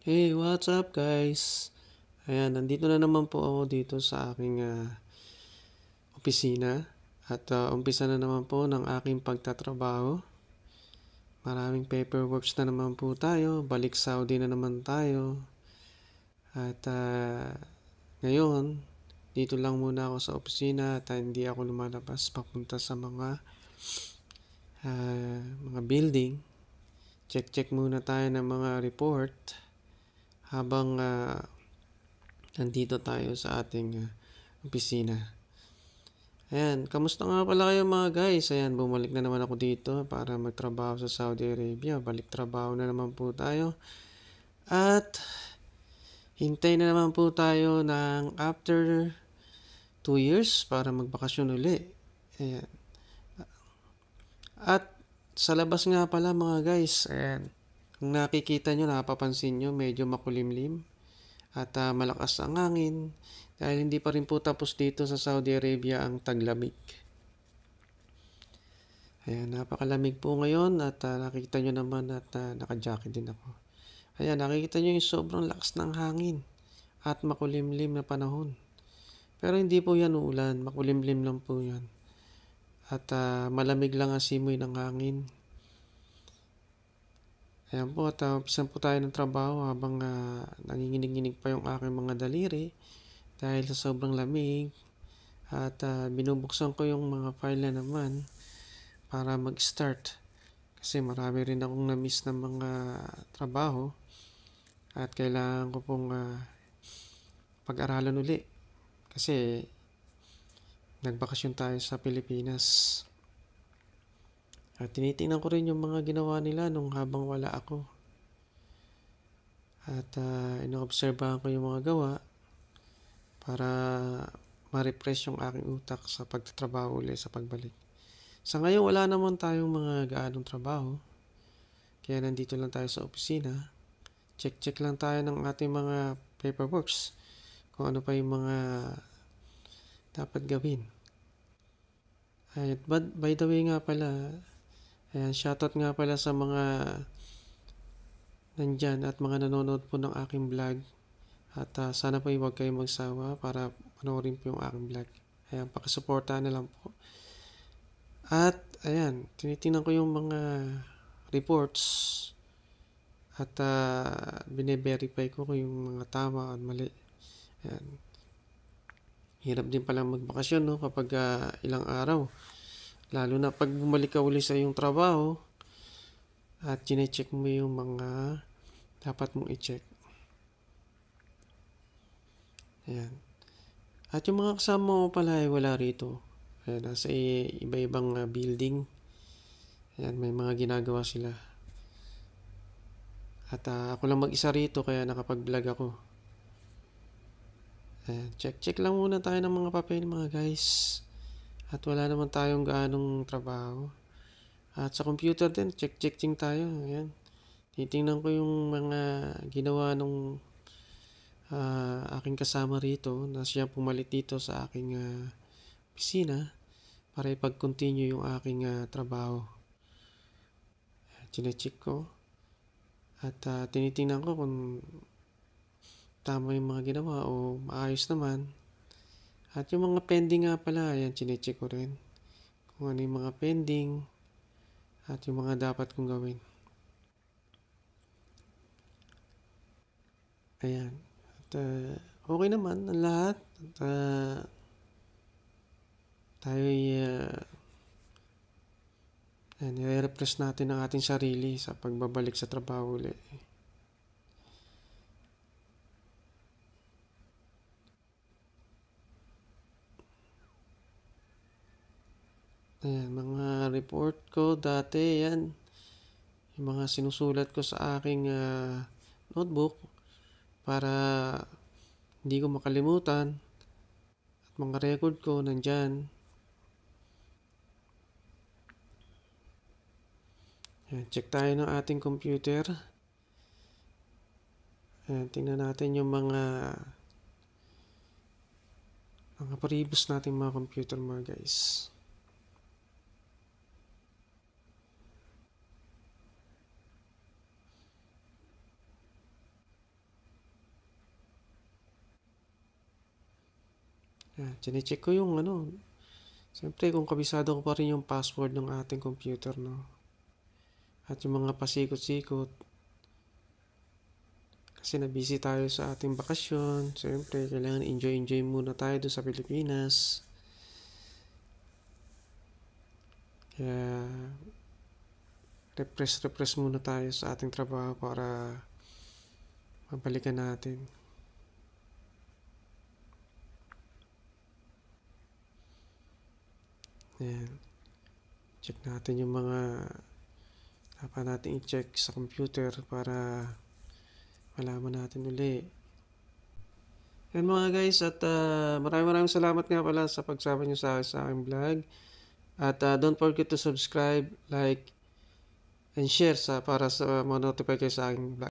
Hey, what's up guys? Ayan, nandito na naman po ako dito sa aking opisina at umpisa na naman po ng aking pagtatrabaho. Maraming paperworks na naman po tayo, balik Saudi na naman tayo. At ngayon, dito lang muna ako sa opisina at hindi ako lumalabas papunta sa mga building. Check muna tayo ng mga report habang nandito tayo sa ating opisina. Ayan, kamusta nga pala kayo mga guys? Ayan, bumalik na naman ako dito para magtrabaho sa Saudi Arabia. Balik trabaho na naman po tayo. At hintay na naman po tayo ng after 2 years para magbakasyon uli. Ayan. At sa labas nga pala mga guys, ayan, kung nakikita nyo, napapansin nyo, medyo makulimlim at malakas ang hangin dahil hindi pa rin po tapos dito sa Saudi Arabia ang taglamig. Ayan, napakalamig po ngayon at nakikita nyo naman at naka-jacket din ako. Ayan, nakikita nyo yung sobrang lakas ng hangin at makulimlim na panahon. Pero hindi po yan uulan, makulimlim lang po yan. At malamig lang ang simoy ng hangin. Ayan po, at umpisan po tayo ng trabaho habang nanginginig-nginig pa yung aking mga daliri dahil sa sobrang lamig. At binubuksan ko yung mga file na naman para mag-start. Kasi marami rin akong na-miss ng mga trabaho at kailangan ko pong pag-aralan uli. Kasi nagbakasyon tayo sa Pilipinas. At tinitingnan ko rin yung mga ginawa nila nung habang wala ako. At ino-obserbahan ko yung mga gawa para ma-refresh yung aking utak sa pagtatrabaho ulit sa pagbalik. Sa ngayon wala naman tayong mga gaanong trabaho. Kaya nandito lang tayo sa opisina. Check lang tayo ng ating mga paperworks. Kung ano pa yung mga dapat gawin. But by the way nga pala, ayan, shoutout nga pala sa mga nandyan at mga nanonood po ng aking vlog. At sana po huwag kayong magsawa para panoorin po yung aking vlog. Ayan, pakisuportahan na lang po. At ayan, tinitingnan ko yung mga reports at bine-verify ko kung yung mga tama at mali. Ayan. Hirap din pala magbakasyon no, kapag ilang araw. Lalo na pag bumalik ka uli sa iyong trabaho at chine-check mo yung mga dapat mong i-check. Ayan. At yung mga kasama mo pala ay wala rito. Ayan, nasa iba-ibang building. Ayan, may mga ginagawa sila. At ako lang mag-isa rito kaya nakapag-vlog ako. Ayan, check lang muna tayo ng mga papel mga guys. At wala naman tayong gaanong trabaho. At sa computer din, check din tayo. Ayan. Titingnan ko yung mga ginawa nung aking kasama rito na siya pumalit dito sa aking opisina para ipag-continue yung aking trabaho. Chine-check ko at tinitingnan ko kung tama yung mga ginawa o maayos naman. At yung mga pending nga pala, ayan, chine-check ko rin kung ano yung mga pending at yung mga dapat kong gawin. Ayan. At okay naman ang lahat. At tayo nire-refresh natin ang ating sarili sa pagbabalik sa trabaho ulit. Ayan, mga report ko dati, yan. Yung mga sinusulat ko sa aking notebook para hindi ko makalimutan. At mga record ko nandyan. Ayan, check tayo ng ating computer. Ayan, tingnan natin yung mga previous nating mga computer mga guys. Yan, chinecheck ko yung siyempre kung kabisado ko pa rin yung password ng ating computer, no? At yung mga pasikot-sikot. Kasi na-busy tayo sa ating bakasyon. Siyempre, kailangan enjoy muna tayo doon sa Pilipinas. Kaya, refresh muna tayo sa ating trabaho para mabalikan natin. Ayan. Check natin yung mga dapat natin i-check sa computer para malaman natin uli. Yan mga guys, at maraming salamat nga pala sa pagsama nyo sa aking vlog. At don't forget to subscribe, like, and share para sa ma-notify kayo sa aking vlog.